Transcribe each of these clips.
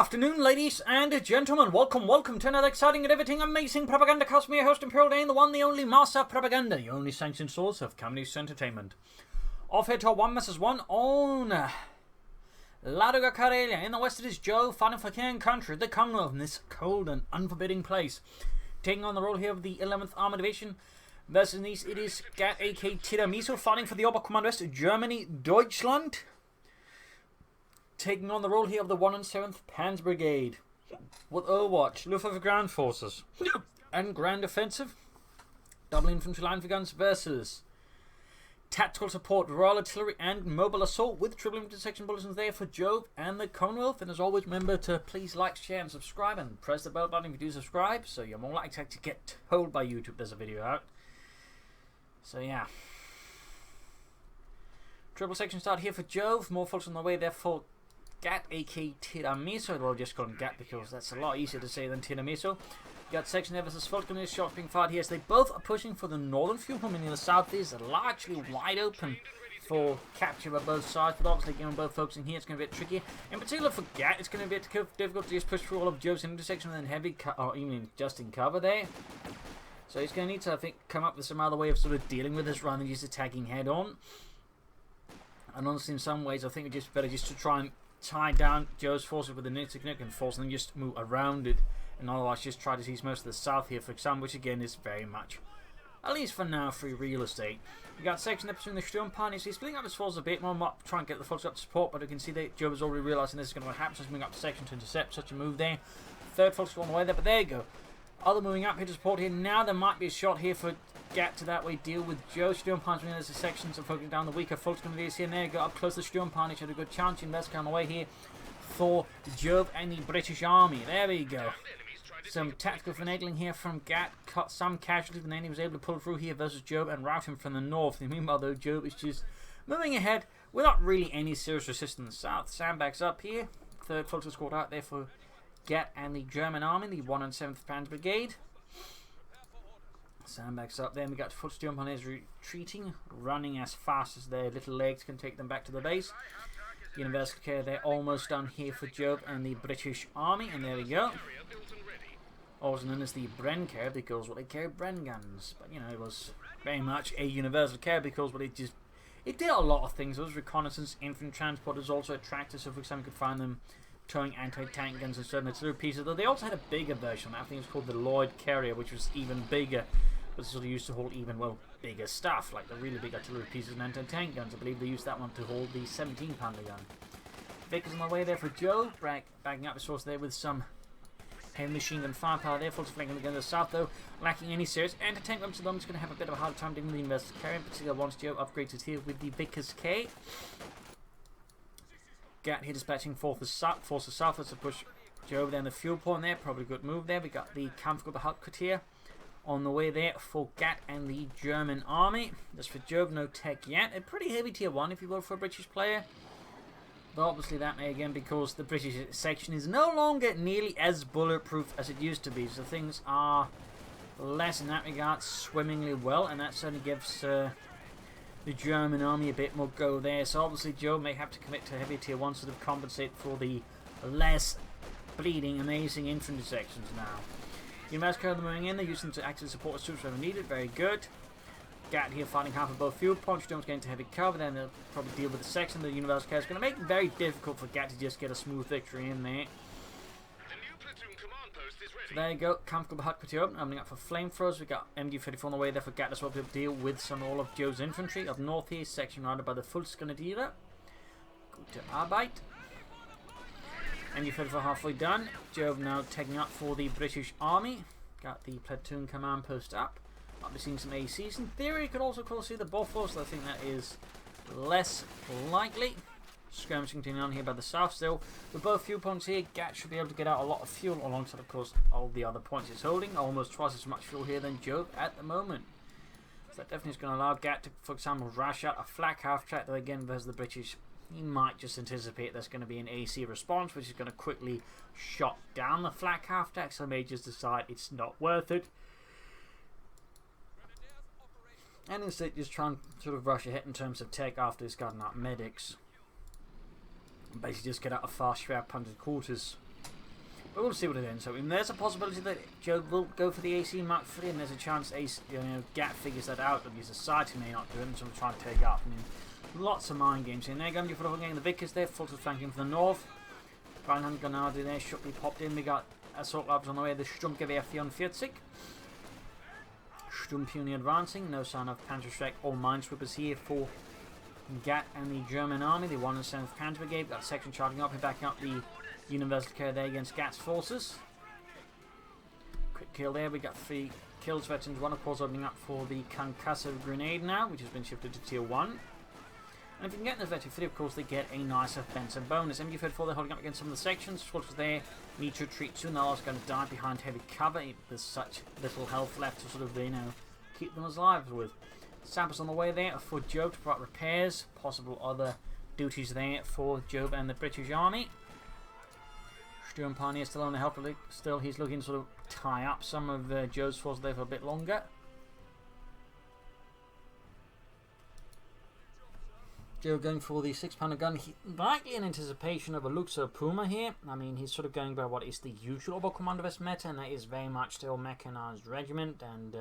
afternoon, ladies and gentlemen. Welcome to another exciting and everything amazing Propagandacast. Me, your host Imperial Dane, the one, the only master of propaganda, the only sanctioned source of communist entertainment. Off here to 1 vs 1 on Ladoga Kharelia. In the west it is Jove, fighting for king and country, the Commonwealth, in this cold and unforbidding place. Taking on the role here of the 11th Armour Division. Versus in the east it is Gat aka Tiramisu, fighting for the Oberkommando Germany, Deutschland. Taking on the role here of the 107th Panzer Brigade. With Overwatch, Luftwaffe Ground Forces, and Grand Offensive. Double Infantry Line for Guns versus Tactical Support, Royal Artillery, and Mobile Assault with triple intersection bulletins there for Jove and the Commonwealth. And as always, remember to please like, share, and subscribe, and press the bell button if you do subscribe, so you're more likely to get told by YouTube there's a video out. So yeah. Triple section start here for Jove. More folks on the way there for Gat aka Tiramisu. We'll just call him Gat because that's a lot easier to say than Tiramisu. Got section there versus Falcon. Shots being fired here. So they both are pushing for the northern fuel, meaning the southeast are largely wide open for capture by both sides. But obviously, given both folks in here, it's going to be a bit tricky. In particular for Gat, it's going to be a bit difficult to just push through all of Jove's intersection and then heavy or even just in cover there. So he's going to need to, I think, come up with some other way of sort of dealing with this rather than just attacking head on. And honestly, in some ways, I think it's just better just to try and tie down Jove's forces with the significant force and then just move around it, and otherwise just try to seize most of the south here, for example, which again is very much, at least for now, free real estate. You got section there between the Sturm parties. He's splitting up his forces a bit more, trying to get the folks up to support, but you can see that Jove is already realising this is going to happen, so he's moving up to section to intercept such a move there. Third folks on the way there, but there you go. Other moving up here to support here. Now there might be a shot here for Gat to that way deal with Joe. Sturm Punch, there's a section, so focusing down the weaker folks going to be here and there. Go up close to Sturm Punch, had a good chance. Invest on the way here for Jove and the British Army. There we go. Some tactical finagling here from Gat. Cut some casualties, and then he was able to pull through here versus Jove and rout him from the north. Meanwhile, though, Jove is just moving ahead without really any serious resistance south. Sandbags up here. Third folks are squad out there for Gat and the German army, the 107th Panzer Brigade. Sandbags up there, and we got foot Sturm is retreating, running as fast as their little legs can take them back to the base. Universal Care, they're almost done here for Jove and the British Army, and there we go. Also known as the Bren Care because they carry Bren guns, but you know it was very much a Universal Care because it did a lot of things. It was reconnaissance, infantry transport, it was also a tractor, so for example you could find them towing anti-tank guns and certain artillery pieces, though they also had a bigger version. I think it was called the Lloyd Carrier, which was even bigger, but sort of used to hold even, well, bigger stuff, like the really big artillery pieces and anti-tank guns. I believe they used that one to hold the 17 pounder gun. Vickers on the way there for Joe, bagging up his force there with some heavy machine gun firepower there. Folks flanking against the south, though, lacking any serious anti-tank weapons, so the moment's going to have a bit of a hard time dealing with the Universal Carrier, in particular once Joe upgrades it here with the Vickers K. Gat here dispatching forces south. Let's push Jove there in the fuel point there. Probably a good move there. We got the Kampfgruppe Hauptquartier on the way there for Gat and the German army. That's for Jove, no tech yet. A pretty heavy tier 1, if you will, for a British player. But obviously that may again because the British section is no longer nearly as bulletproof as it used to be. So things are less in that regard swimmingly well, and that certainly gives the German army a bit more go there. So obviously Joe may have to commit to heavy tier 1 to sort of compensate for the less bleeding amazing infantry sections now. Universal Carrier moving in, they're using to act as support as troops whenever needed, very good. Gat here fighting half of both fuel points. Storm's getting to heavy cover, then they'll probably deal with the section. The Universal Carrier is going to make it very difficult for Gat to just get a smooth victory in there. So there you go, Kampfgruppe Hauptquartier opening up for flamethrowers. We got MG-34 on the way there for Gat as well to deal with some all of Joe's infantry. Up north here, section routed by the Volksgrenadiere. Gute Arbeit. MG-34 halfway done. Jove now taking up for the British Army. Got the platoon command post up. I'll be seeing some ACs. In theory, you could also see the Bofors, I think that is less likely. Skirmishing continuing on here by the south still. With both fuel points here, Gat should be able to get out a lot of fuel alongside, of course, all the other points it's holding. Almost twice as much fuel here than Jove at the moment. So that definitely is going to allow Gat to, for example, rash out a flak half-track, though again, versus the British, he might just anticipate there's going to be an AC response, which is going to quickly shot down the flak half-track, so may just decide it's not worth it. And instead just try and sort of rush ahead in terms of tech after he's gotten out medics. Basically just get out a fast strap 100 quarters But we'll see what it ends. So there's a possibility that Jove will go for the AC Mark III, and there's a chance Gat figures that out. At least the society may not do it, and so we'll try to take up. I mean, lots of mind games here. And they're going for the getting the Vickers there, full to flanking from the north. Reinhard Granada there, shortly popped in. We got assault labs on the way. The Sturmgewehr 44. Sturmpuni advancing. No sign of Panzerschreck or Minesweepers here for Gat and the German army. They won the 7th Panzer Brigade. Got a section charging up and backing up the Universal Care there against Gat's forces. Quick kill there. We got 3 kills. Veterans 1, of course, opening up for the concussive grenade now, which has been shifted to tier 1. And if you can get in the Veteran 3, of course, they get a nice offensive bonus. MG34, they're holding up against some of the sections. Forces there need to retreat soon. They're also going to die behind heavy cover. There's such little health left to sort of, keep them alive with. Sappers on the way there for Jove to provide repairs. Possible other duties there for Jove and the British Army. Sturmpani is still on the help. Still, he's looking to sort of tie up some of Jove's forces there for a bit longer. Joe going for the 6-pounder gun, likely in anticipation of a Luxor Puma here. I mean, he's sort of going by what is the usual Oberkommando meta, and that is very much still mechanized regiment and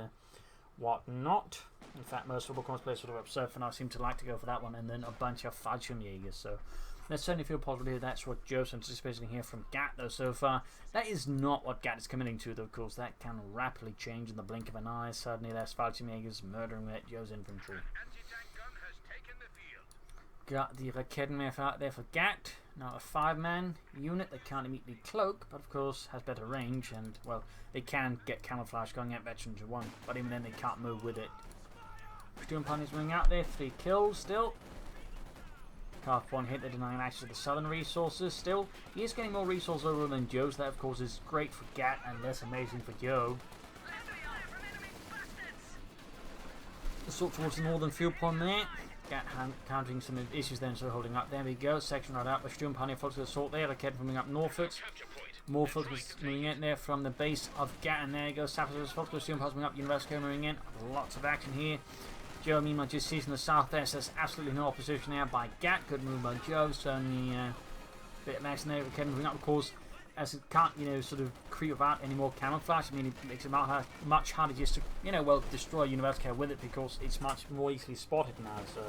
whatnot. In fact, most Oberkommando players sort of absurd for now seem to like to go for that one, and then a bunch of Fallschirmjägers. So let's certainly feel positive that's what Joe's anticipating here from Gat, though, so far. That is not what Gat is committing to, though, of course. That can rapidly change in the blink of an eye. Suddenly, there's Fallschirmjägers murdering at Joe's infantry. Got the Rakettenwerfer out there for Gat. Now a 5-man unit that can't immediately cloak, but of course has better range, and well, they can get camouflage going at Veterans 1, but even then they can't move with it. Sturmpani's running out there, 3 kills still. Half 1 hit, they're denying access to the southern resources still. He is getting more resources over than Joe's. That of course is great for Gat and less amazing for Joe. Assault towards the northern field pond there. Gat countering some issues then, so holding up. There we go. Section right out. The Sturmpani folks assault there. Raketen coming up northwards. More folks moving in there from the base of Gat, and there you go. Sappers folks. Sturmpani moving up. University moving in. Lots of action here. Joe meanwhile just seizing the south there, so there's absolutely no opposition there by Gat. Good move by Joe. Certainly a bit of action there. Raketen moving up, of course, as it can't, sort of creep without any more camouflage. I mean, it makes it much harder just to, well, destroy University with it, because it's much more easily spotted now. So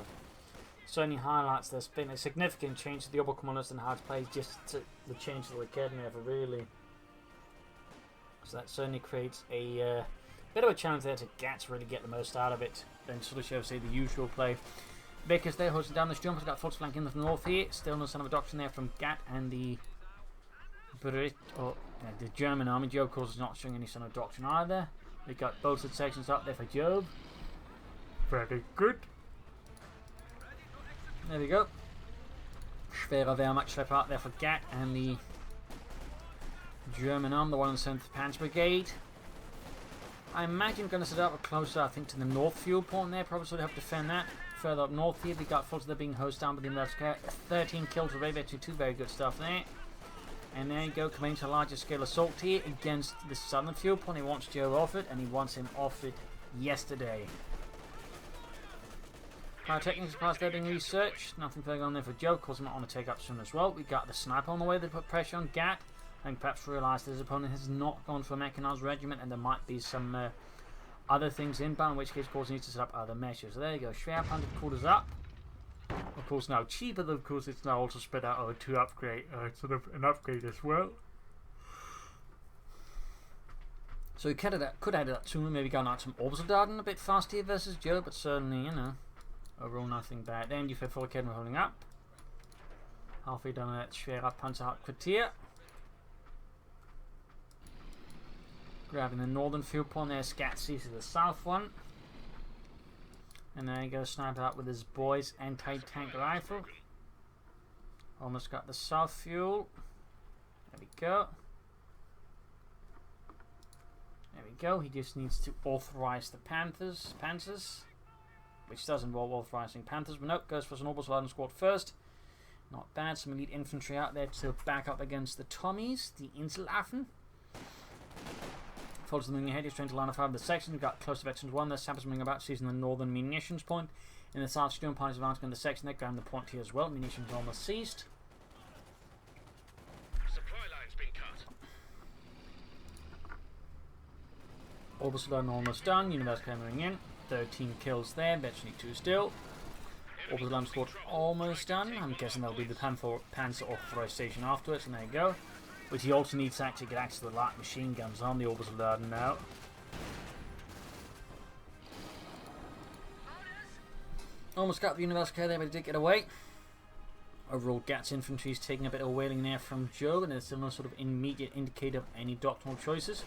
certainly highlights there's been a significant change to the Oberkommandos and how it's played, just to the change to the academy ever really. So that certainly creates a bit of a challenge there to Gat to really get the most out of it. Then sort of shows, say, the usual play. Vickers there holding down the Sturmpans, got full flank in the north here. Still no sign of a doctrine there from Gat and the the German army. Joe, of course, is not showing any sign of doctrine either. We got bolted sections up there for Joe. Very good. There we go. Schwerer Wehrmachtschlepper out there for Gat and the German arm, the 107th Panzer Brigade. I imagine we're going to set up a closer, I think, to the north field point there. Probably sort of help defend that. Further up north here, we got folks that are being hosed down by the University. 13 kills for Ray 2, very good stuff there. And there you go, coming to a larger scale assault here against the southern field point. He wants Joe off it, and he wants him off it yesterday. Pyrotechnics supplies there being researched. Nothing further on there for Joe. Of course, I'm not on to take up soon as well. We got the sniper on the way that put pressure on Gat, and perhaps realised his opponent has not gone for a mechanized regiment, and there might be some other things inbound, in which case, of course, he needs to set up other measures. So there you go. Schwerpanzer quarters up. Of course, now cheaper, though, of course, it's now also spread out over 2 upgrade, sort of an upgrade as well. So he could add that sooner, maybe going out some Obersoldaten a bit faster versus Joe, but certainly, overall nothing bad. Then you feel for Academy holding up. Halfway down that Schwerer Panzerhauptquartier. Grabbing the northern field point there, Scat sees the south one. And there you go, sniped out with his boys anti-tank rifle. Almost got the south fuel. There we go. There we go. He just needs to authorize the Panzers, which does involve authorizing Panthers, but nope, goes for some Obersoldaten squad first. Not bad. Some elite infantry out there to back up against the Tommies, the Inselaffen. Follows the moving ahead, he's trying to line up the section. We've got close to Veterans 1. The Sappers moving about, seizing the northern munitions point. In the south, Sturmpani's advancing in the section. They're grabbing the point here as well. Munitions almost seized. Supply line's been cut. Obersoldaten almost done. Universe coming in. 13 kills there. Eventually 2 still. Obersoldaten squad almost done. I'm guessing that'll be the Panzer authorization afterwards. And there you go. Which he also needs to actually get access to the light machine guns on the Obersoldaten now. Almost got the Universe there, but he did get away. Overall, Gat's infantry is taking a bit of whaling there from Jove, and it's no sort of immediate indicator of any doctrinal choices.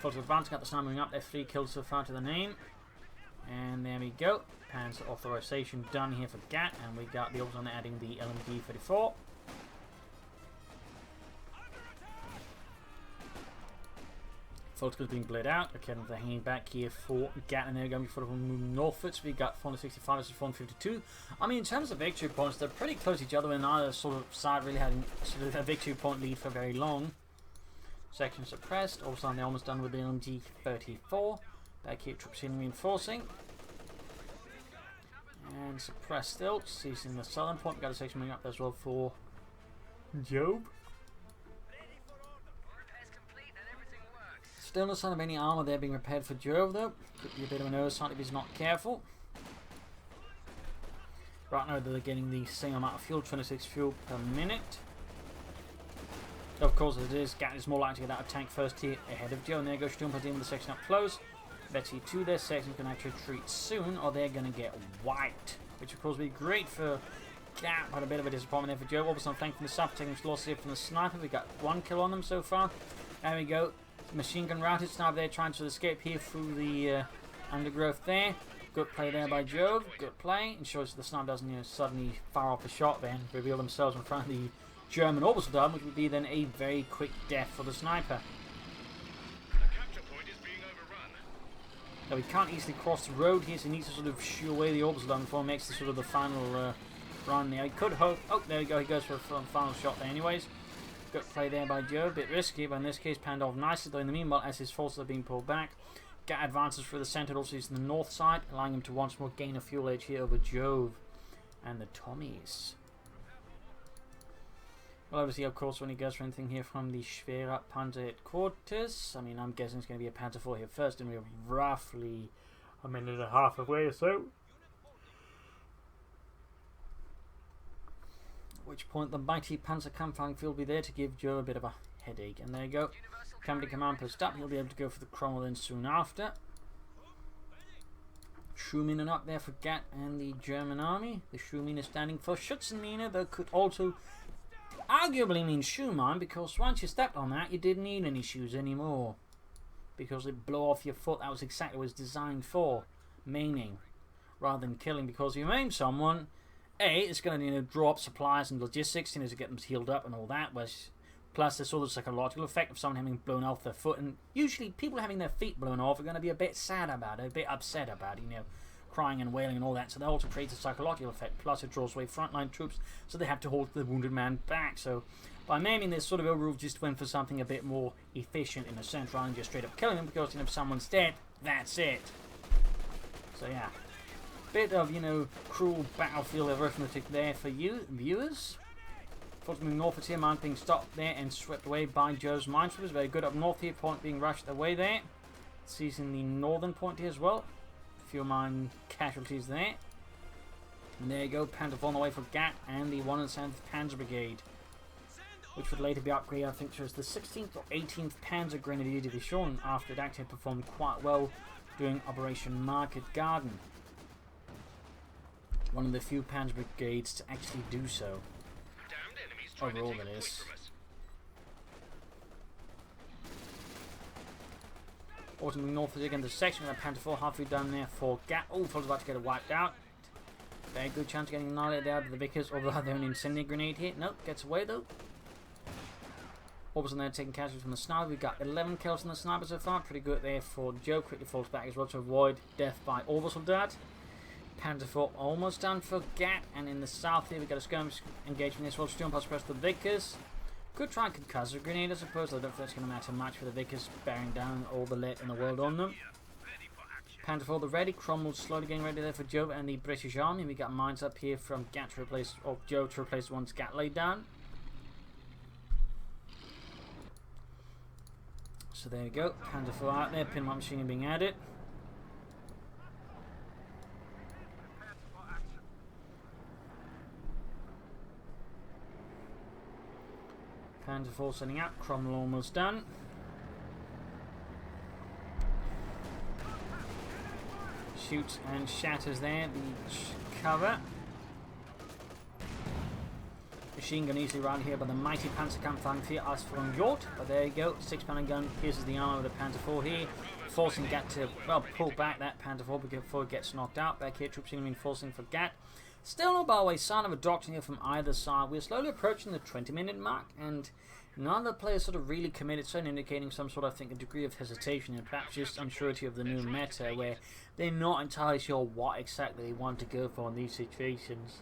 Forces advance, got the sniper moving up there, 3 kills so far to the name. And there we go. Panzer authorization done here for Gat, and we got the Obersoldaten adding the LMG 34. Folks being bled out. Okay, they're hanging back here for Gat, and they're going to be moving northwards. We got 465 versus 452. I mean, in terms of victory points, they're pretty close to each other, and neither sort of side really having sort of a victory point lead for very long. Section suppressed. Also, they're almost done with the LMG 34. Back here, troops in reinforcing. And suppressed still. Seizing the southern point. We got a section moving up as well for Jove. Still no sign of any armour there being repaired for Jove though. Could be a bit of an oversight if he's not careful. Right now they're getting the same amount of fuel, 26 fuel per minute. Of course it is, Gat is more likely to get out of tank first here ahead of Joe, and there goes Sturmpanzer in with the section up close. Betty 2, their section's going to actually retreat soon, or they're going to get wiped. Which of course will be great for Gat, but a bit of a disappointment there for Joe. Almost on flank from the south, taking some losses here from the sniper. We got 1 kill on them so far. There we go. Machine gun routed, sniper there trying to escape here through the undergrowth there. Good play there by Jove, good play. Ensures the sniper doesn't suddenly fire off a shot there and reveal themselves in front of the German Obersoldaten, which would be then a very quick death for the sniper. Now we can't easily cross the road here, so he needs to sort of shoo away the Obersoldaten before he makes the sort of the final run there. He could hope. Oh, there we go, he goes for a final shot there anyways. Good play there by Joe, a bit risky, but in this case panned off nicely though in the meanwhile as his forces are being pulled back. Gat advances through the centre, also using the north side, allowing him to once more gain a fuel edge here over Jove and the Tommies. Well, obviously, of course, when he goes for anything here from the Schwerer Panzer headquarters, I mean, I'm guessing it's going to be a Panzer 4 here first, and we're roughly a minute and a half away or so. At which point the mighty Panzer Kampfwagen field will be there to give Joe a bit of a headache. And there you go. Company command post up. He'll be able to go for the Cromwell then soon after. Schumann up there for Gat and the German army. The Schumann is standing for Schützenmine, though could also arguably mean Schumann, because once you stepped on that, you didn't need any shoes anymore. Because it blow off your foot. That was exactly what it was designed for. Maiming. Rather than killing, because if you maim someone, A, it's going to draw up supplies and logistics, to get them healed up and all that, plus the sort of psychological effect of someone having blown off their foot, and usually people having their feet blown off are going to be a bit sad about it, a bit upset about it, crying and wailing and all that, so that also creates a psychological effect, plus it draws away frontline troops, so they have to hold the wounded man back. So by maiming, this sort of overrule just went for something a bit more efficient in a sense, rather than just straight up killing them, because if someone's dead, that's it. So yeah. Bit of, cruel battlefield arithmetic there for you viewers. Forces moving northwards here, mine being stopped there and swept away by Joe's minesweepers. Very good up north here, point being rushed away there. Seizing the northern point here as well. A few mine casualties there. And there you go, Panzer on the way for Gat and the 107th Panzer Brigade, which would later be upgraded, I think, to the 16th or 18th Panzer Grenadier Division after it actually performed quite well during Operation Market Garden. One of the few Panzer Brigades to actually do so. Overall, that is. Also moving north again to the section with a Panzer 4 halfway down there for Gat. Oh, Fuller's about to get it wiped out. Very good chance of getting annihilated out of the Vickers, although they're an incendiary grenade here. Nope, gets away though. Orbison there taking casualties from the sniper. We've got 11 kills from the sniper so far. Pretty good there for Joe. Quickly falls back as well to avoid death by Obersoldat. Panzer 4 almost done for Gat, and in the south here we've got a skirmish engagement as well. Sturmpanzer press the Vickers. Could try and concuss a grenade, I suppose. I don't think that's going to matter much for the Vickers, bearing down all the lead in the world on them. Panzer 4 the ready. Cromwell slowly getting ready there for Jove and the British army. We got mines up here from Gat to replace, or Joe to replace the ones Gat laid down. So there we go. Panther 4 out there. Pin machine gun being added. Panther 4 setting up. Cromwell almost done. Shoots and shatters there. The cover. Machine gun easily round here by the mighty Panzerkampfwagen as from Jove. But there you go. 6-pounder gun pierces the armor with the Panther 4 here. Forcing Gat to, well, pull back that Panther 4 before it gets knocked out. Back here, troops seem forcing for Gat. Still no by way, sign of a doctrine here from either side. We're slowly approaching the 20-minute mark, and none of the players sort of really committed, so indicating some sort of, I think, a degree of hesitation and perhaps just unsurety of the new meta, where they're not entirely sure what exactly they want to go for in these situations.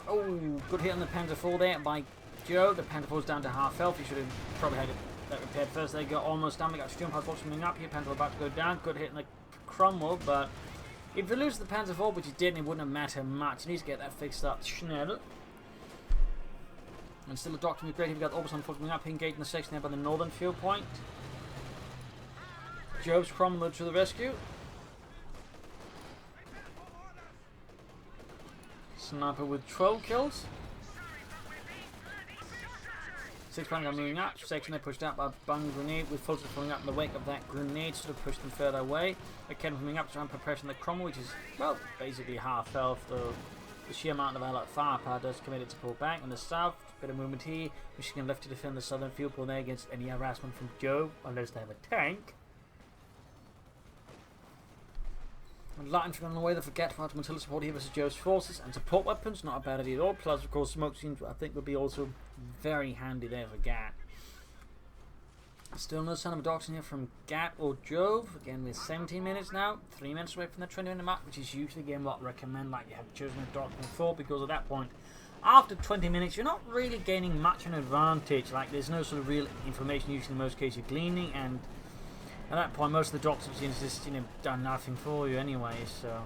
Oh, good hit on the Panther 4 there by Joe. The Panther 4's down to half health. He should have probably had that repaired first. They got almost done. We got Sturm Hard coming up here. Panther 4 about to go down. Good hit in the Cromwell, but if you lose the Panther 4, which he didn't, it wouldn't have mattered much. He needs to get that fixed up. Schnell. And still a doctor with great. We've got Orbison coming up, engaging the section there by the northern field point. Jove's Cromwell to the rescue. Sniper with 12 kills. 6-pounder gun moving up. Section there pushed out by bung grenade with Fulton pulling up in the wake of that grenade, sort of pushed them further away. Again coming up to try and put pressure on the Cromwell, which is, well, basically half health, though the sheer amount of allied firepower does commit it to pull back. On the south, bit of movement here. Michigan left to defend the southern field point there against any harassment from Jove, unless they have a tank. And light infantry on the way, they forget about Matilda support here versus Jove's forces, and support weapons, not a bad idea at all. Plus, of course, smoke screens I think would be also very handy there for Gat. Still no sign of a doctrine here from Gat or Jove. Again, we're 17 minutes now, 3 minutes away from the 20-minute mark, which is usually again what I recommend, like you have chosen a doctrine for, because at that point, after 20 minutes, you're not really gaining much of an advantage. Like, there's no sort of real information usually in most cases you're gleaning, and at that point, most of the doctrines just, done nothing for you anyway, so.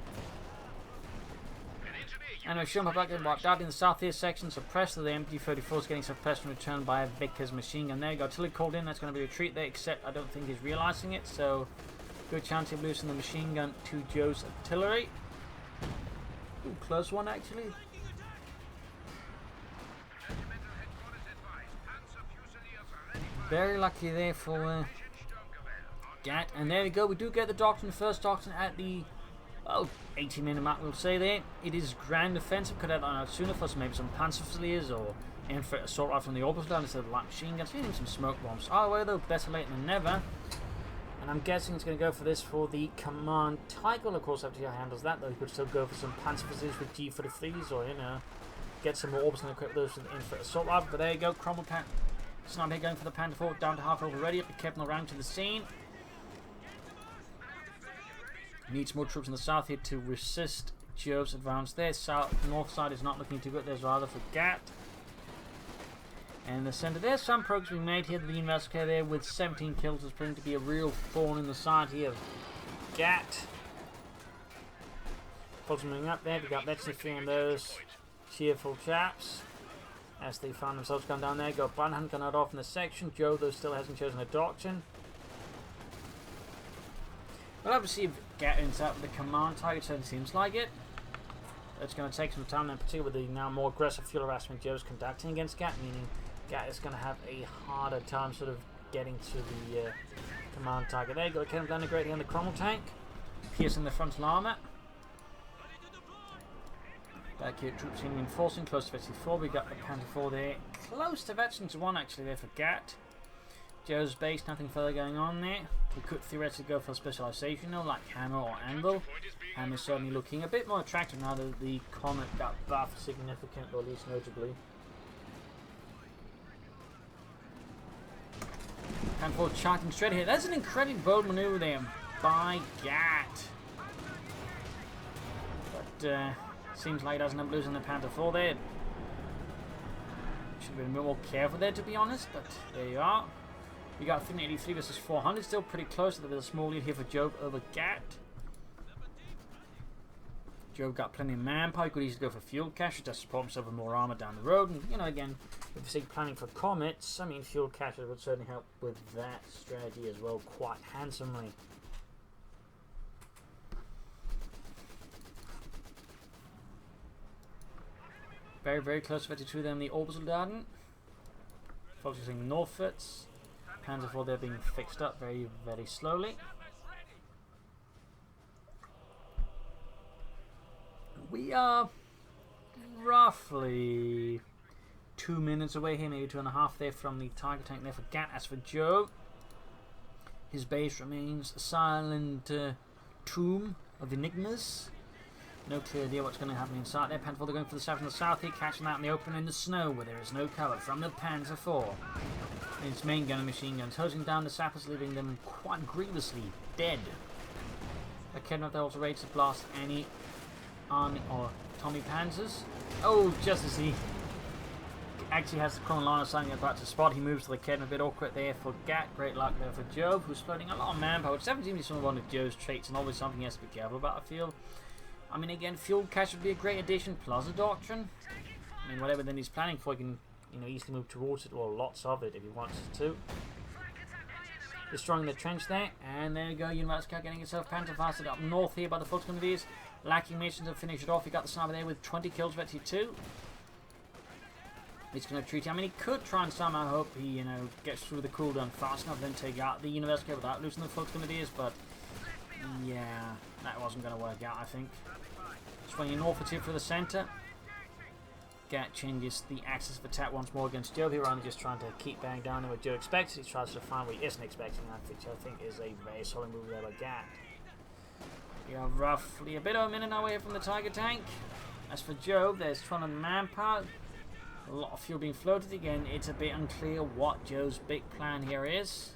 Anyway, Schumacher back getting wiped out in the southeast section, suppressed. The MG-34 is getting suppressed and returned by a Vickers machine gun. There you go, artillery called in, that's going to be a retreat there, except I don't think he's realising it, so good chance of losing the machine gun to Joe's artillery. Ooh, close one actually. Very lucky there for Gat, and there we go, we do get the doctrine, first doctrine at the 18-minute mark, we'll say there. It is grand offensive, could have done out sooner for maybe some Panzerfusiliers or infantry assault rifle from the opposite line instead of light machine guns, even some smoke bombs. Oh well, though, better late than never. And I'm guessing it's going to go for this for the command Tiger. Well, of course, after he handles that, though, he could still go for some Panzerfusiliers with G43s, or get some more orbs and equip those with the infantry assault rifle. But there you go, Cromwell Sniper here going for the Panther 4, down to half over already. Up to Kevin around to the scene. Needs more troops on the south here to resist Jove's advance there. North side is not looking too good. There's rather for Gat. And the centre, there's some progress being made here. The investigator there with 17 kills is proving to be a real thorn in the side here of Gat. Fulton moving up there. We got Betsy freeing those cheerful chaps as they find themselves going down there. Got Brandhan going out off in the section. Jove, though, still hasn't chosen a doctrine. We'll have to see if Gat ends up with the command target, so it seems like it. It's going to take some time, in particular with the now more aggressive fuel harassment Jove's conducting against Gat, meaning Gat is going to have a harder time sort of getting to the command target. There you go, Kevin down the great on the Cromwell tank, piercing the frontal armour. Back here, troops reinforcing close to Veteran 4. We got the Panther 4 there, close to Veterans 1 actually there for Gat. Joe's base, nothing further going on there. We could theoretically go for specialisation though, like hammer or anvil. Hammer's certainly looking a bit more attractive now that the Comet got buffed significantly, or at least notably. Panther 4 charging straight here. That's an incredibly bold manoeuvre there by Gat. But seems like he doesn't have losing the Panther 4 there. Should have been a bit more careful there, to be honest, but there you are. We got 383 versus 400, still pretty close. There's a small lead here for Jove over Gat. Jove got plenty of manpower, could easily go for fuel caches to support himself with more armour down the road. And, you know, again, if you're planning for comets, I mean, fuel caches would certainly help with that strategy as well, quite handsomely. Very, very close to 52 there in the orbital garden. Focusing northwards. Panzer IV there being fixed up very, very slowly. We are roughly 2 minutes away here, maybe 2.5 there from the Tiger tank there for Gat. As for Jove, his base remains a silent tomb of enigmas. No clear idea what's going to happen inside there. Panzer IV, they're going for the south and the south here, catching that in the open in the snow where there is no cover from the Panzer IV. Its main gun and machine guns hosing down the sappers, leaving them quite grievously dead. A Kednov, they're also ready to blast any Army or Tommy Panzers. Oh, just as he actually has the Chrono line of sight about to spot, he moves to the Kednov, a bit awkward there for Gat. Great luck there for Jove, who's floating a lot of manpower, which seems to be one of Jove's traits and always something he has to be careful about, I feel. I mean, again, fuel cache would be a great addition, plus a doctrine. I mean, whatever then he's planning for, he can, you know, easily move towards it, or lots of it if he wants to. Destroying the trench there, and there we go. University getting itself panzer-fasted up north here by the Volksgrenadiers. Lacking missions to finish it off. He got the sniper there with 20 kills, 22. He's going to treat him. I mean, he could try and somehow hope he, you know, gets through the cooldown fast enough, then take out the University without losing the Volksgrenadiers, but yeah, that wasn't going to work out, I think. Swinging northwards here for the centre. Gat changes the axis of attack once more against Jove. Here, only just trying to keep bang down there what Joe expects. He tries to find what he isn't expecting, which I think is a very solid move there by Gat. We are roughly a bit over a minute away from the Tiger tank. As for Jove, there's 200 manpower. A lot of fuel being floated. Again, it's a bit unclear what Joe's big plan here is.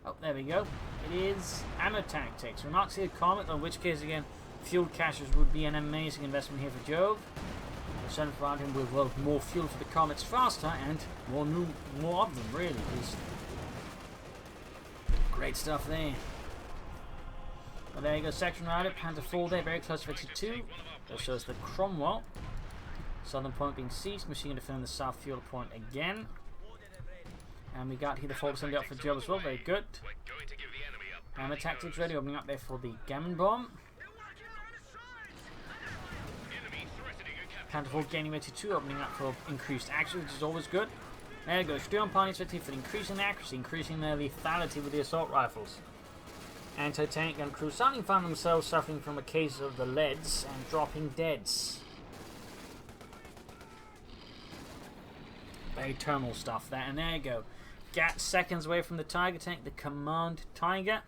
Oh, there we go. It is ammo tactics. We'll not see a comet, in which case, again, fuel caches would be an amazing investment here for Jove. Send around him with, well, more fuel for the comets faster and more of them, really. Great stuff there. Well, there you go, section rider, Panzer IV there, very close to 52. That shows the Cromwell. Southern point being seized, machine gun defending the south fuel point again. And we got here the 4% up for Jove as well, very good. Hammer tactics ready, opening up there for the Gammon bomb. Panzer IV gaining 82, opening up for increased action, which is always good. There you go, Sturm Pioneers 50 for increasing accuracy, increasing their lethality with the assault rifles. Anti-tank gun crew suddenly found themselves suffering from a case of the leads and dropping deads. Very terminal stuff there, and there you go. Gat seconds away from the Tiger tank, the Command Tiger.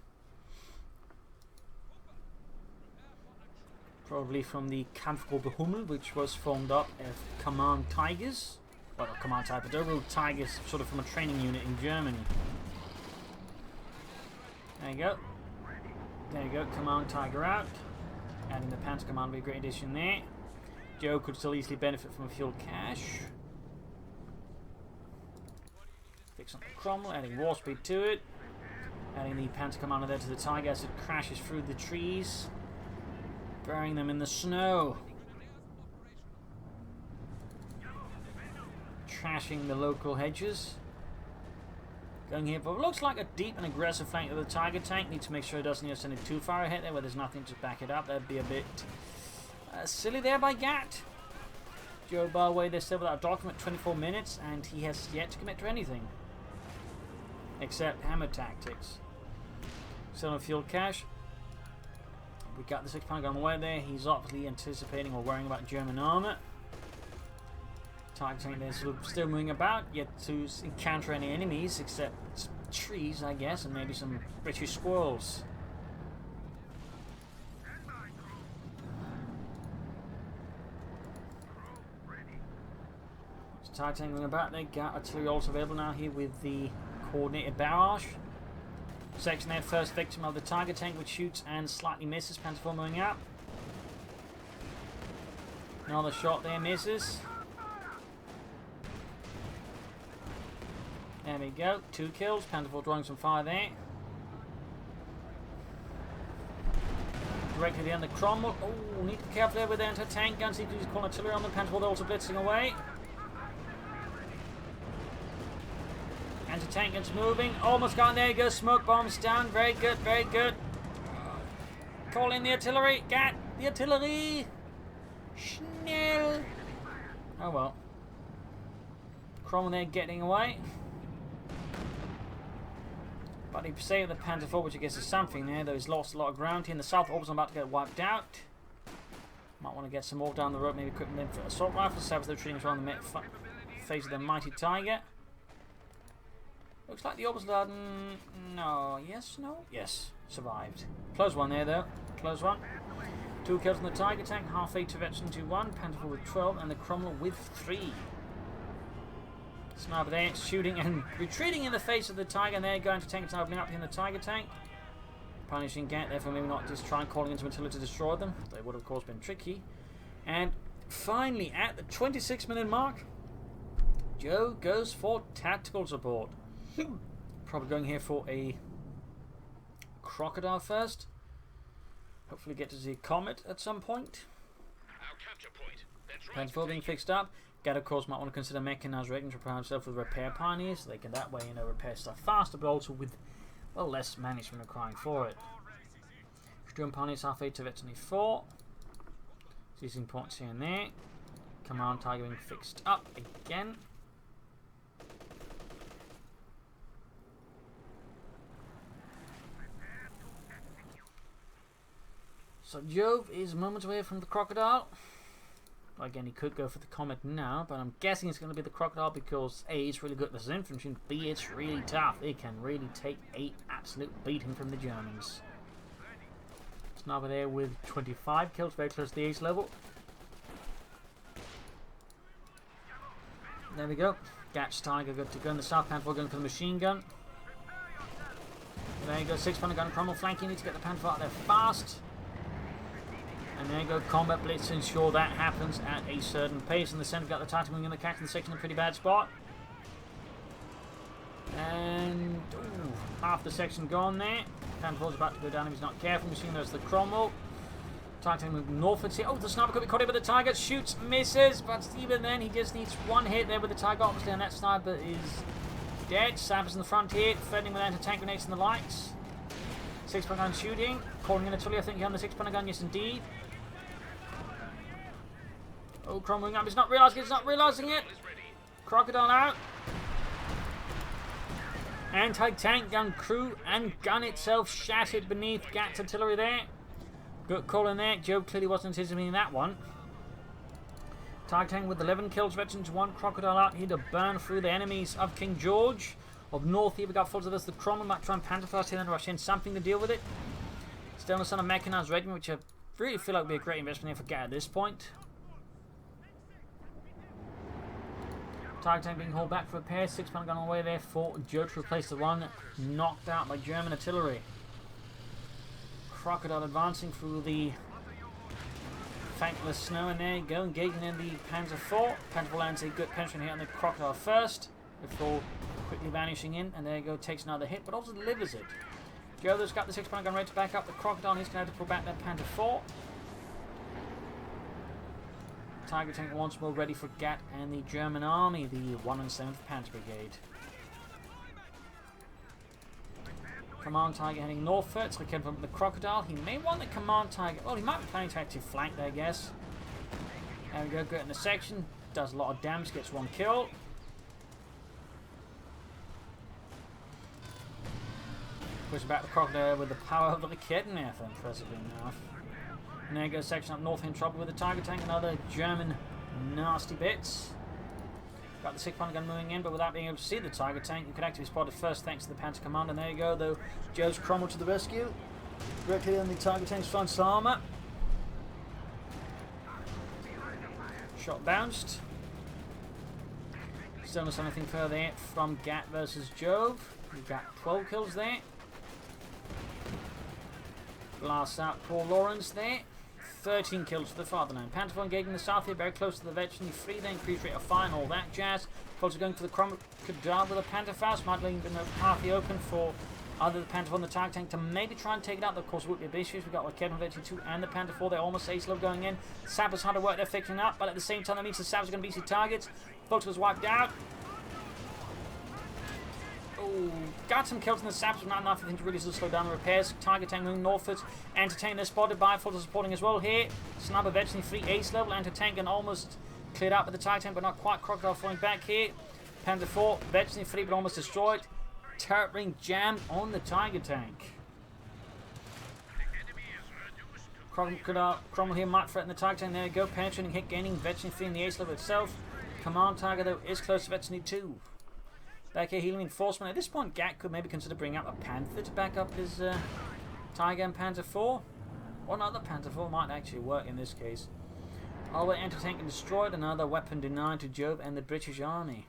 Probably from the Kampfgruppe Hummel, which was formed up as Command Tigers. Well, not Command Tiger, but overall Tigers, sort of from a training unit in Germany. There you go. There you go, Command Tiger out. Adding the Panzer Command would be a great addition there. Joe could still easily benefit from a fuel cache. Fix up the Cromwell, adding war speed to it. Adding the Panzer Commander there to the Tiger as it crashes through the trees, burying them in the snow. Trashing the local hedges. Going here for what looks like a deep and aggressive flank of the Tiger tank. Need to make sure it doesn't send it too far ahead there where there's nothing to back it up. That'd be a bit silly there by Gat. Joe Barway, they're still without a document, 24 minutes, and he has yet to commit to anything. Except hammer tactics. Still no fuel cache. We got the 6-pounder gun away there. He's obviously anticipating or worrying about German armor. Tiger tank there sort of still moving about, yet to encounter any enemies except trees, I guess, and maybe some British squirrels. Tiger tank moving about there. Got artillery also available now here with the coordinated barrage. Section there, first victim of the Tiger tank, which shoots and slightly misses. Panzer IV moving out. Another shot there, misses. There we go, 2 kills. Panzer IV drawing some fire there. directly at the Cromwell. Oh, need to be careful there with the anti-tank guns. He's calling artillery on the Panther, they're also blitzing away. Anti-tank guns moving. Almost got there. You go. Smoke bombs down. Very good, very good. Call in the artillery. Get the artillery. Schnell. Oh well. Cromwell there getting away. But he saved the Panther 4, which I guess is something there, though he's lost a lot of ground here. In the south, Orb's about to get wiped out. Might want to get some more down the road, maybe equip them for assault rifles. Sabbath they're treating around the face of the mighty Tiger. Looks like the Orb's no, yes, no, yes, survived. Close one there, though. Close one. 2 kills on the Tiger tank, half 8 to veteran to 1, Panther 4 with 12, and the Cromwell with 3. Sniper there, shooting and retreating in the face of the Tiger, and they're going to tank. It's now opening up in the Tiger tank. Punishing Gat, therefore maybe not just try and calling into artillery to destroy them. They would, of course, been tricky. And finally, at the 26-minute mark, Joe goes for tactical support. Probably going here for a Crocodile first. Hopefully get to see a Comet at some point. Panther 4 being fixed up. Gat, of course, might want to consider mechanized rigging to prepare himself with repair pioneers, so they can that way, repair stuff faster, but also with, well, less management requiring for it. Sturm pioneers half 8 to veteran 4. Seizing points here and there. Command Tiger being fixed up again. So Jove is moments away from the Crocodile. Again, he could go for the Comet now, but I'm guessing it's going to be the Crocodile because A, it's really good versus infantry, and B, it's really tough. It can really take a absolute beating from the Germans. Sniper there with 25 kills, very close to the ace level. There we go. Gat's Tiger good to go. In the South Panther going for the machine gun. There you go, 6-pounder gun, Cromwell flanking. Need to get the Panther out there fast. And there you go, combat blitz to ensure that happens at a certain pace. In the centre, we've got the Titan moving in the catch in the section, a pretty bad spot. And ooh, half the section gone there. Panther 4's about to go down if he's not careful. Machine there's the Cromwell. Titan moving northwards here. Oh, the sniper could be caught in, but the Tiger shoots, misses. But even then, he just needs one hit there with the Tiger, obviously, and that sniper is dead. Sappers in the front here, threatening with anti-tank grenades and the lights. 6-pounder gun shooting. Calling in artillery, I think, on the 6-pounder gun, yes indeed. Oh, Cromwell up. He's not realising it. Crocodile out. Anti-tank gun crew and gun itself shattered beneath Gat's artillery there. Good call in there. Joe clearly wasn't anticipating that one. Tiger tank with 11 kills, veterans 1. Crocodile out here to burn through the enemies of King George. Of North here, we got full of this. The Cromwell might try and Panther fast here and rush in. Something to deal with it. Still on the son of mechanized regiment, which I really feel like would be a great investment here for Gat at this point. Tiger tank being hauled back for repair. 6-pounder gun on the way there for Joe to replace the one knocked out by German artillery. Crocodile advancing through the thankless snow, and there you go, engaging in the Panzer 4. Panther 4 lands a good penetration here on the Crocodile first, before quickly vanishing in, and there you go, takes another hit, but also delivers it. Joe has got the 6-pounder gun ready to back up the Crocodile, and he's going to have to pull back that Panther 4. Tiger tank once more ready for Gat and the German army, the 1 and 7th Panther Brigade. Command Tiger heading northwards, looking from the Crocodile. He may want the Command Tiger. Well, he might be planning to actually flank there, I guess. There we go, good in the section. Does a lot of damage, gets 1 kill. Pushing back the Crocodile with the power of the Echidna, impressively enough. And there goes section up north in trouble with the Tiger tank and other German nasty bits. Got the 6-pounder gun moving in, but without being able to see the Tiger tank, you could actually spot it first thanks to the Panther command. And there you go, though. Joe's Cromwell to the rescue. Directly on the Tiger tank's front armour. Shot bounced. Still not anything further from Gat versus Jove. We've got 12 kills there. Blasts out Paul Lawrence there. 13 kills for the fatherland. Panther 4 engaging the south here, very close to the veteran. 3 then increased rate of fire and all that jazz. Also going for the Crocodile with a Panther fast. Might leave half the open for Either the Panther 4 and the Target Tank to maybe try and take it out. Of course, would be a bit issues. We've got like Kevin Vetchi 2 and the Panther 4. They're almost ace level going in. Sappers hard to work. They're fixing up, but at the same time, that means the Sappers are going to beat the targets. Folks was wiped out. Oh, got some kills in the Sappers, but not enough, I think, to really slow down the repairs. Target Tank moving northwards. Entertainer spotted by Fulton supporting as well here. Sniper Vetchi 3 ace level. Entertainer almost cleared out with the Target Tank, but not quite. Crocodile falling back here. Panther 4, Vetchi 3, but almost destroyed. Turret ring jammed on the Tiger Tank. Cromwell here might threaten the Tiger Tank. There we go. Penetrating hit, gaining Vetchi 3 in the ace level itself. Command Tiger, though, is close to Vetchi 2. Back here, healing reinforcement. At this point, Gat could maybe consider bringing up a Panther to back up his Tiger and Panther 4. Or another Panther 4 might actually work in this case. All way anti-tank and destroyed. Another weapon denied to Jove and the British Army.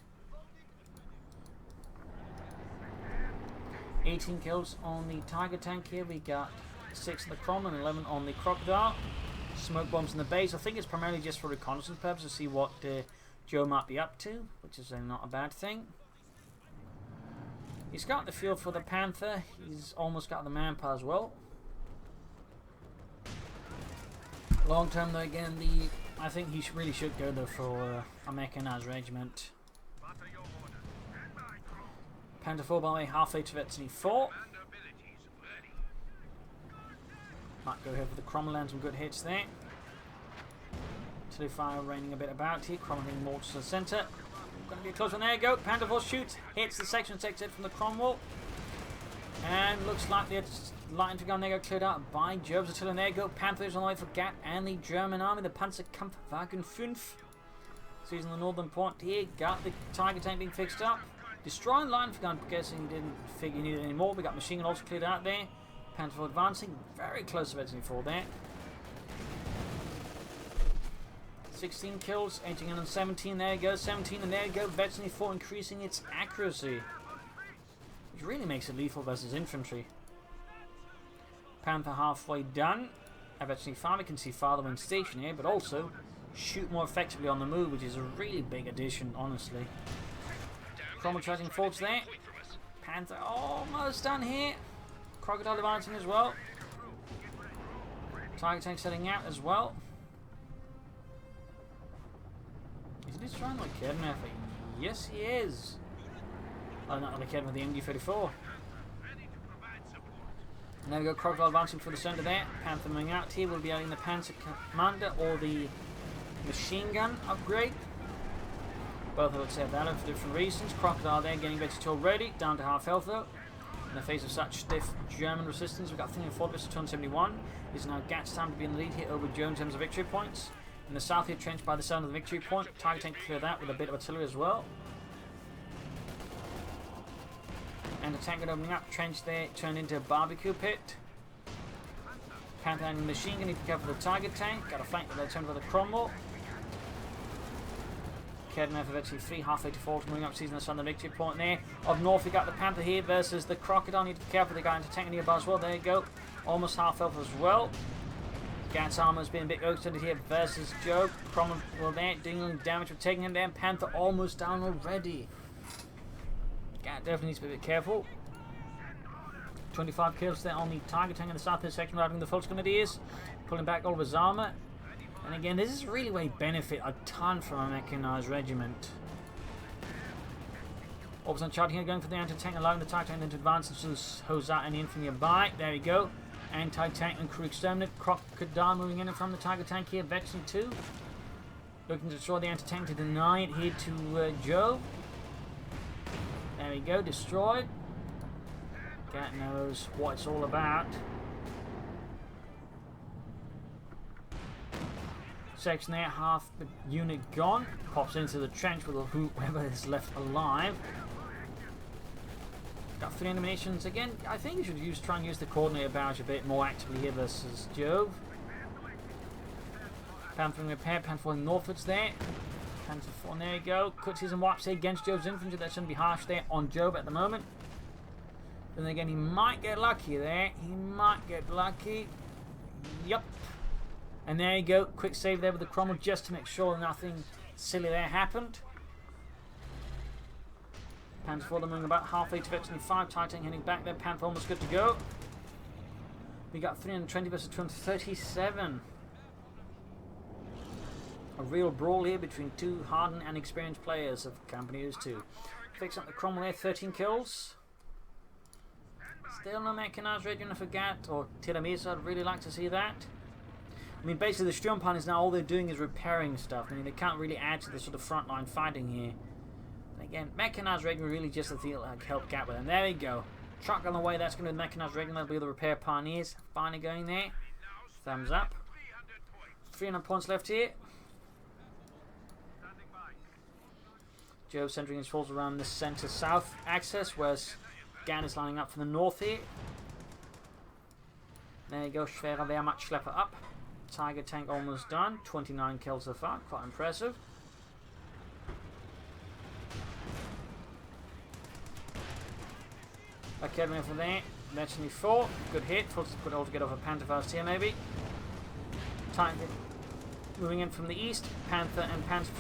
18 kills on the Tiger Tank here. We got 6 on the Cromwell and 11 on the Crocodile. Smoke bombs in the base. I think it's primarily just for reconnaissance purposes to see what Joe might be up to, which is not a bad thing. He's got the field for the Panther. He's almost got the manpower as well. Long term though, again, I think he really should go though for a mechanized regiment. Panther 4 by the way, halfway to Vetchi 4. Might go here for the Cromwell, land some good hits there. Artillery fire raining a bit about here. Cromwell hitting more to the centre. Going to be a close one. There you go. Panther 4 shoots, hits the section, takes it from the Cromwell. And looks like the light infantry gun there go cleared out by Jove's artillery. There you go. Panther is on the way for Gat and the German army. The Panzerkampfwagen 5. Seizing the northern point here. Got the Tiger Tank being fixed up. Destroying line for gun, guessing he didn't figure he needed any more. We got machine gun also cleared out there. Panther 4 advancing, very close to Vetchi 4 there. 16 kills, 18 and 17, there you go, 17 and there you go. Vetchi 4 increasing its accuracy, which really makes it lethal versus infantry. Panther halfway done. At Vetchi 5 we can see farther when stationed here, but also shoot more effectively on the move, which is a really big addition, honestly. Cromwell charging forwards there. Panther almost done here. Crocodile advancing as well. Tiger Tank setting out as well. Is he just trying like Kedman? Yes, he is. Oh, not like Kedman with the MD-34. And there we go, Crocodile advancing for the centre there. Panther moving out here. We'll be adding the Panzer Commander or the machine gun upgrade. Both I would say are valid for different reasons. Crocodile there getting Vetchi 2 already, down to half health though. In the face of such stiff German resistance, we've got Thinning Fortress to 271. It's now Gat's time to be in the lead here over Joe in terms of victory points. In the south here, trenched by the sound of the victory point. Tiger Tank clear that with a bit of artillery as well. And the tank opening up, trench there, turned into a barbecue pit. Panther and machine gun, need to be careful for the Tiger Tank. Got a flank with the turn for the Cromwell. Kedman for Vetchi 3, halfway to 4, moving up, seizing the sun, the victory point there. Up north, we got the Panther here versus the Crocodile. Need to be careful, they got into tank nearby as well. There you go. Almost half health as well. Gat's armor has been a bit overextended here versus Joe. Cromwell there, dealing damage for taking him down. Panther almost down already. Gat definitely needs to be a bit careful. 25 kills there on the Tiger Tank in the south section, riding the Fulton Grenadiers. Pulling back all of his armor. And again, this is really where you benefit a ton from a mechanized regiment. Orbs charging here, going for the anti-tank, allowing the Tiger Tank to advance and hose out any infantry nearby. There we go. Anti-tank and crew exterminate. Crocodile moving in from the Tiger Tank here. Vetchi 2. Looking to destroy the anti-tank to deny it here to Jove. There we go, destroyed. Gat knows what it's all about. Section there, half the unit gone. Pops into the trench with whoever is left alive. Got 3 eliminations again. I think you should try and use the coordinator barrage a bit more actively here versus Jove. Panther in repair, Panther falling northwards there. Panther 4, there you go. Cutsies and wipes here against Jove's infantry. That shouldn't be harsh there on Jove at the moment. Then again, he might get lucky there. He might get lucky. Yup. And there you go, quick save there with the Cromwell just to make sure nothing silly there happened. Panther 4, they're moving about halfway to Victory 5. Titan heading back there. Panther almost good to go. We got 320 versus 237. A real brawl here between two hardened and experienced players of Company 2. Fix up the Cromwell there, 13 kills. Still no mechanized regiment for Gat or Tiramisu. I'd really like to see that. I mean, basically the Sturmpan is now all they're doing is repairing stuff. I mean, they can't really add to the sort of frontline fighting here. But again, mechanized regiment really just to feel like help Gat with them. There we go. Truck on the way. That's going to be the mechanized regiment. That'll be the repair pioneers. Finally going there. Thumbs up. 300 points left here. Jove centering his forces around the centre-south axis, whereas Gan is lining up from the north here. There you go, Schwerer Wehrmacht Schlepper up. Tiger tank almost done. 29 kills so far, quite impressive. Academy from there. Eventually 4. Good hit. Put it all together for Panther fast here maybe. Tiger moving in from the east. Panther and Panther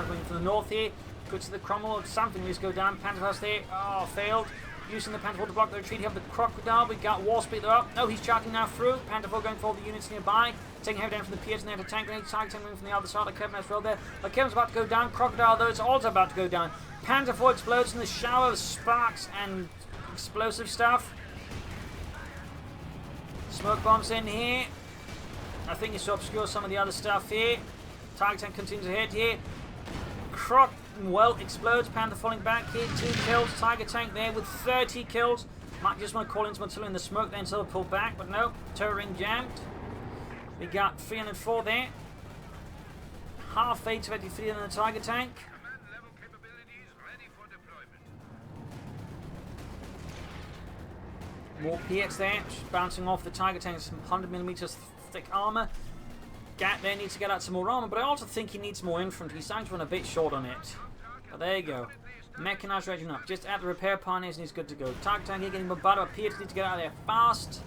moving from the north here. Good to the Cromwell. Something needs to go down. Panther fast there. Oh, failed. Using the Panther to block the retreat. You have the Crocodile. We got Warspite up. No, he's charging now through. Panther going for all the units nearby. Taking heavy down from the piers and there to tank grenade. Tiger tank moving from the other side. Kevin as well there. Kevin's about to go down. Crocodile though it's also about to go down. Panther 4 explodes in the shower of sparks and explosive stuff. Smoke bombs in here. I think it's to obscure some of the other stuff here. Tiger tank continues to hit here. Well, explodes. Panther falling back here. 2 kills. Tiger tank there with 30 kills. Might just want to call into artillery in the smoke then so they'll pull back, but no. Turret ring jammed. We got 304 there. Half 823 in the Tiger tank. More PX there. Just bouncing off the Tiger tank. Some 100mm thick armor. Gat there needs to get out some more armor, but I also think he needs more infantry. He's starting to run a bit short on it. But there you go. Mechanized regiment up. Just add the repair pioneers and he's good to go. Tiger tank here getting bombarded by PX. Need to get out of there fast.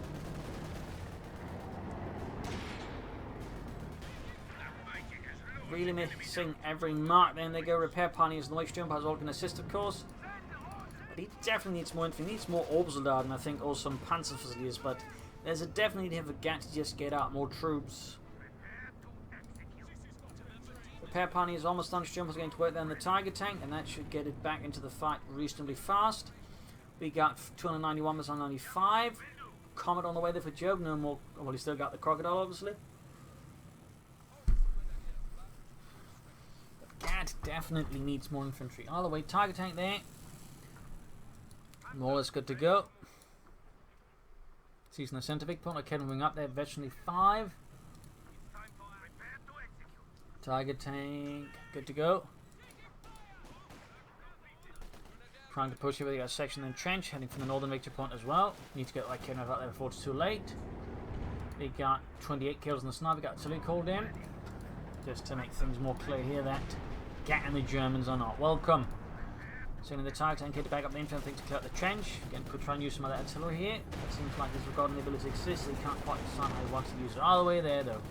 Really missing every mark. Then they go repair pioneers and the White Sturmpan is all going to assist, of course. But he definitely needs more infantry. He needs more Obersoldaten and I think also some Panzer facilities. But there's a definitely need to have a Gat to just get out more troops. Repair pioneer is almost done. Sturmpan is going to work down the Tiger tank, and that should get it back into the fight reasonably fast. We got 291 versus 195. Comet on the way there for Jove. No more. Well, he's still got the Crocodile, obviously. But Gat definitely needs more infantry. All the way, Tiger tank there. More or less good to go. Seizing the centre big point. Okay, moving up there. Veteranly 5. Tiger tank, good to go. Trying to push over. They got a section in trench, heading from the northern victory point as well. Need to get like Kevin out there before it's too late. They got 28 kills in the sniper. Got salute called in. Just to make things more clear here that Gat and the Germans are not welcome. Sending the Tiger tank here to back up the infantry to clear out the trench. Again, could try and use some of that artillery here. It seems like this regarding the ability exists. They can't quite decide how they want to use it. All the way there though.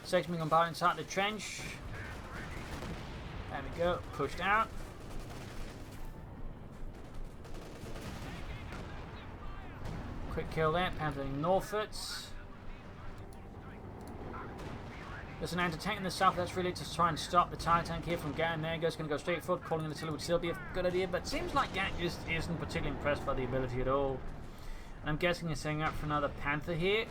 Section being bombarded inside the trench. There we go. Pushed out. Quick kill there. Panther northwards. There's an anti-tank in the south. That's really to try and stop the Tiger tank here from getting there. It's going to go straight forward. Calling in artillery would still be a good idea, but seems like Gat just isn't particularly impressed by the ability at all. And I'm guessing he's setting up for another Panther here.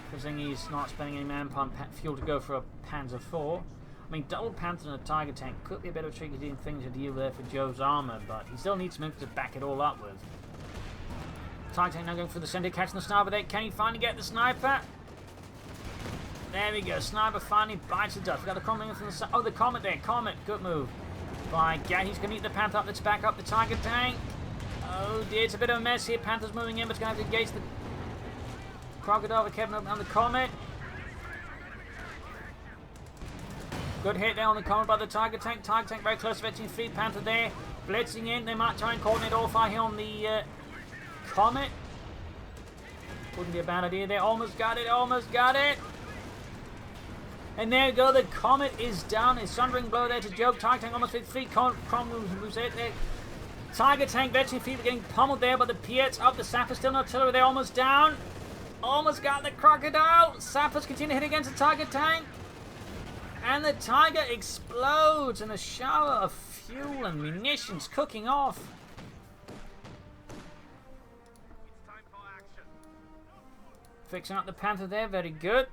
Because he's not spending any manpower and fuel to go for a Panzer 4. I mean, double Panther and a Tiger tank could be a bit of a tricky thing to deal with there for Jove's armor, but he still needs some infantry to back it all up with. Tiger tank now going for the center, catching the sniper there. Can he finally get the sniper? There we go. Sniper finally bites the dust. We got the Comet from the side. Oh, the Comet there. Comet. Good move. By Gat. He's going to eat the Panther up. Let's back up the Tiger tank. Oh dear, it's a bit of a mess here. Panther's moving in, but it's going to have to engage the Crocodile with Kevin on the Comet. Good hit there on the Comet by the Tiger tank. Tiger tank very close to Veteran 3. Panther there. Blitzing in. They might try and coordinate all fire here on the Comet. Wouldn't be a bad idea there. Almost got it. Almost got it. And there you go. The Comet is down. A thundering blow there to Jove. Tiger tank almost 53. Cromwell moves it there. Tiger tank, veteran feet getting pummeled there, but the Piets up. The Sapper still not artillery. They're almost down. Almost got the Crocodile. Sappers continue to hit against the Tiger tank. And the Tiger explodes in a shower of fuel and munitions cooking off. Fixing up the Panther there, very good.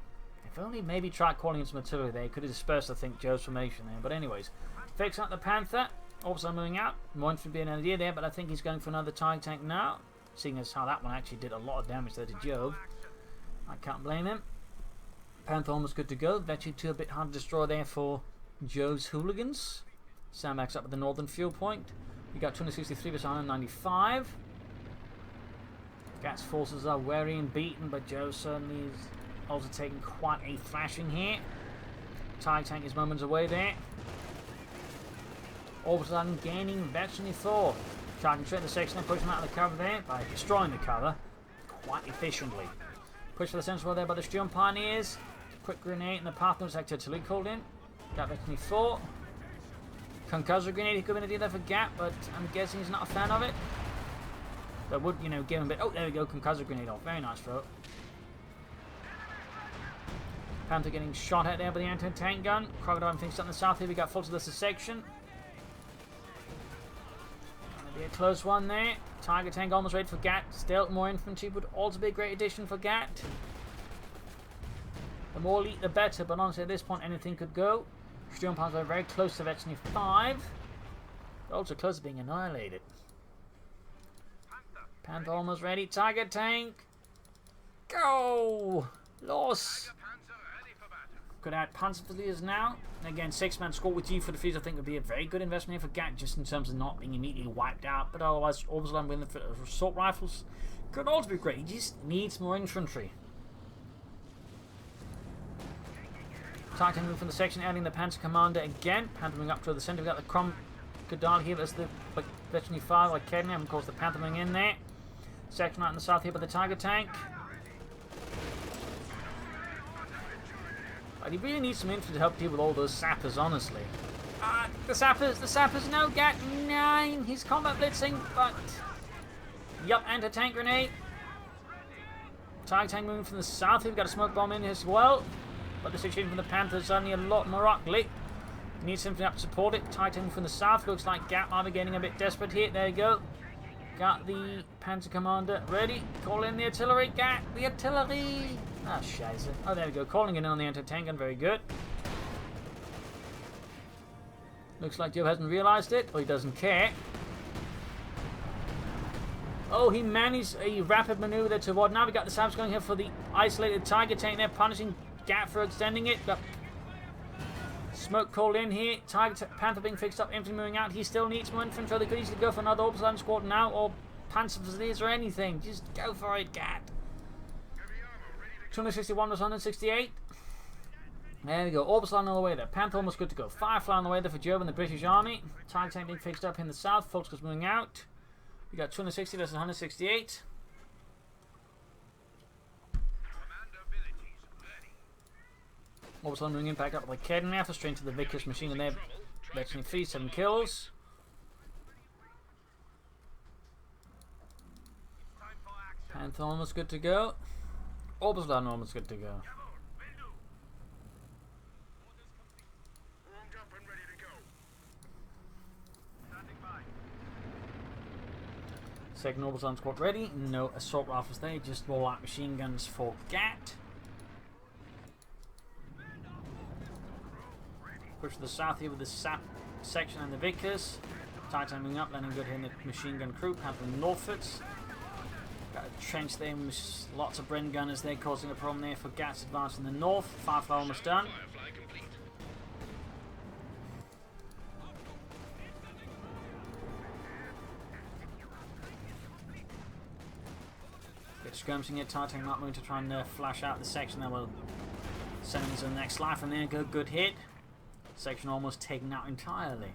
If only maybe tried calling in some artillery there, could have dispersed, I think, Jove's formation there. But anyways, fixing up the Panther. Also moving out. More infantry being an idea there, but I think he's going for another Tiger tank now. Seeing as how that one actually did a lot of damage there to Jove. I can't blame him. Panther almost good to go. Veteran 2 a bit hard to destroy there for Jove's hooligans. Sandbags up at the northern fuel point. We got 263 versus 195. Gat's forces are weary and beaten, but Jove certainly is also taking quite a thrashing here. Tiger tank is moments away there. All of a sudden gaining veteran 4. Charging straight the section and pushing him out of the cover there by destroying the cover quite efficiently. Push for the central there by the Sturm Pioneers. Quick grenade in the path, no sector artillery called in. Got veteran 4. Concussor grenade, he could have been a deal there for Gap, but I'm guessing he's not a fan of it. That would, you know, give him a bit. Oh, there we go, concussor grenade off. Very nice throw. Panther getting shot at there by the anti-tank gun. Crocodile thinks up in the south here. We got full to the section. Be a close one there. Tiger tank almost ready for Gat. Still more infantry would also be a great addition for Gat. The more elite the better, but honestly at this point anything could go. Sturm Panzer are very close to Veteran 5. They're also close to being annihilated. Panther almost ready. Tiger tank. Go! Loss. Could add Panzerfusiliers now. Again, 6-man score with G for the Fleet I think would be a very good investment here for Gat, just in terms of not being immediately wiped out. But otherwise, Orbison with the assault rifles could also be great. He just needs more infantry. Titan move from the section, adding the Panzer Commander again. Panther moving up to the centre. We've got the Crocodile here. That's the Veteran 5 like Kedney. And of course, the Panther moving in there. Section out in the south here by the Tiger tank. He really needs some infantry to help deal with all those sappers, honestly. The sappers, no, Gat 9. He's combat blitzing, but... Yup, anti-tank grenade. Tiger tank moving from the south. We've got a smoke bomb in as well. But the situation from the Panther is suddenly a lot more ugly. Needs something up to support it. Tiger tank from the south. Looks like Gat might be getting a bit desperate here. There you go. Got the Panzer Commander ready. Call in the artillery. Gat, the artillery. Ah, scheiße. Oh, there we go. Calling in on the anti-tank gun. Very good. Looks like Joe hasn't realized it, or he doesn't care. Oh, he managed a rapid maneuver there toward. Now we got the Saps going here for the isolated Tiger tank there, punishing Gat for extending it. Got smoke called in here. Panther being fixed up, infantry moving out. He still needs more infantry. They could easily go for another Orbison squad now, or Panzerfusiliers or anything. Just go for it, Gat. 261 was 168. There we go. Orbison on the way there. Panther almost good to go. Firefly on the way there for Jove and the British Army. Tiger tank being fixed up in the south. Focus moving out. We got 260 versus 168. Orbison moving in back up like Kedney after straight to the Vickers machine gun there. Veteran 3, 7 kills. Panther almost good to go. Orbison almost good to go. Second Orbison squad ready. No assault rifles there, just more light machine guns for Gat. Push to the south here with the Sap section and the Vickers. Titan moving up, landing good here in the machine gun crew. Panther Norfolks. Got a trench there with lots of Bren gunners there, causing a problem there for Gat's advance in the north. Firefly almost done. Get skirmishing here. Titan not moving to try and flash out the section. Then we'll send him to the next life from there. Good hit. Section almost taken out entirely.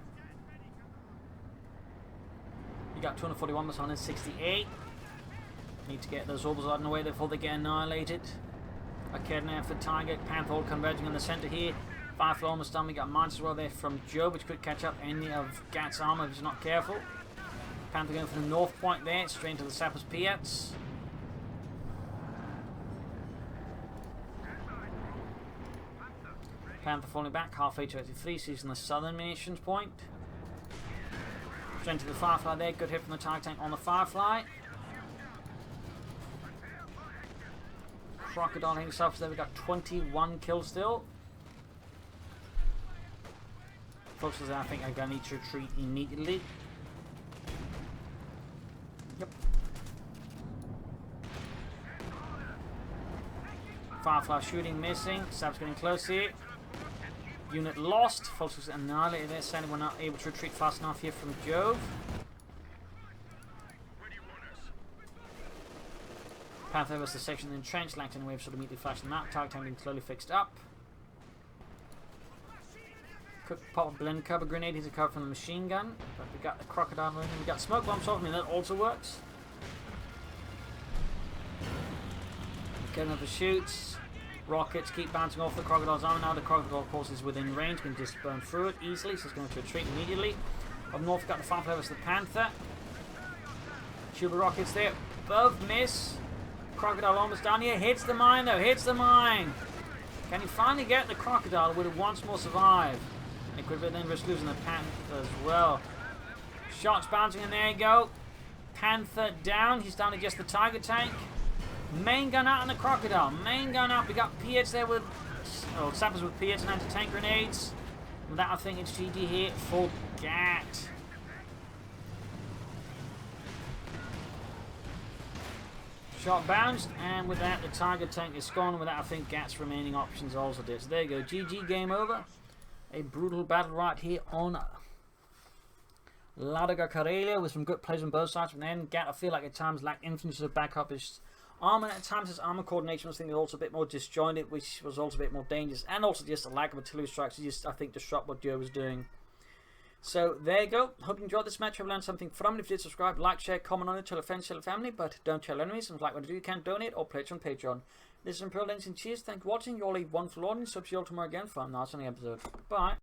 You got 241 versus 168. Need to get those orbs out of the way before they get annihilated. Kedney for Tiger. Panther all converging in the centre here. Firefly almost done. We got mines as well there from Joe, which could catch up any of Gat's armour if he's not careful. Panther going for the north point there, straight into the Sappers Piats. Panther falling back halfway to 83, seizing the southern munitions point. Straight into the Firefly there, good hit from the Tiger Tank on the Firefly. Crocodile himself, so there we got 21 kills still. Forces I think are going to need to retreat immediately. Yep. Firefly shooting, missing. Sab's getting close here. Unit lost. Forces annihilated there, sadly we're not able to retreat fast enough here from Jove. Panther was the section in the trench, Langton wave sort of immediately flashing that. Target tank being slowly fixed up. Quick pop a blend cover grenade, he's a cover from the machine gun. But we got the crocodile moving, we got smoke bombs off, I mean that also works. Getting up the shoots. Rockets keep bouncing off the crocodile's armor now. The crocodile, of course, is within range, can just burn through it easily, so it's going to retreat immediately. Up north, we've got the Firefly versus the Panther. Shoot the rockets there. Above miss. Crocodile almost down here. Hits the mine though. Hits the mine. Can he finally get the crocodile? Would it once more survive? It could then risk losing the Panther as well. Shots bouncing, and there you go. Panther down. He's down to just the Tiger Tank. Main gun out on the crocodile. Main gun out. We got Piats there with, sappers with Piats and anti-tank grenades. With that, I think it's GG here for Gat. Shot bounced, and with that, the Tiger Tank is gone. With that, I think Gat's remaining options also did. So there you go. GG, game over. A brutal battle right here on Ladoga Kharelia with some good plays on both sides. From then, Gat, I feel like at times lacked influence to back up his armor. At times, his armor coordination was also a bit more disjointed, which was also a bit more dangerous. And also just a lack of artillery strikes. He just, I think, disrupt what Jove was doing. So there you go. Hope you enjoyed this match. Hope you learned something from it. If you did, subscribe, like, share, comment on it, tell a friend, tell a family, but don't tell enemies. And like what to do, you can donate or pledge on Patreon. This is Imperial Links and cheers. Thank you for watching. You all a wonderful audience. Hope you all tomorrow again for a nice episode. Bye.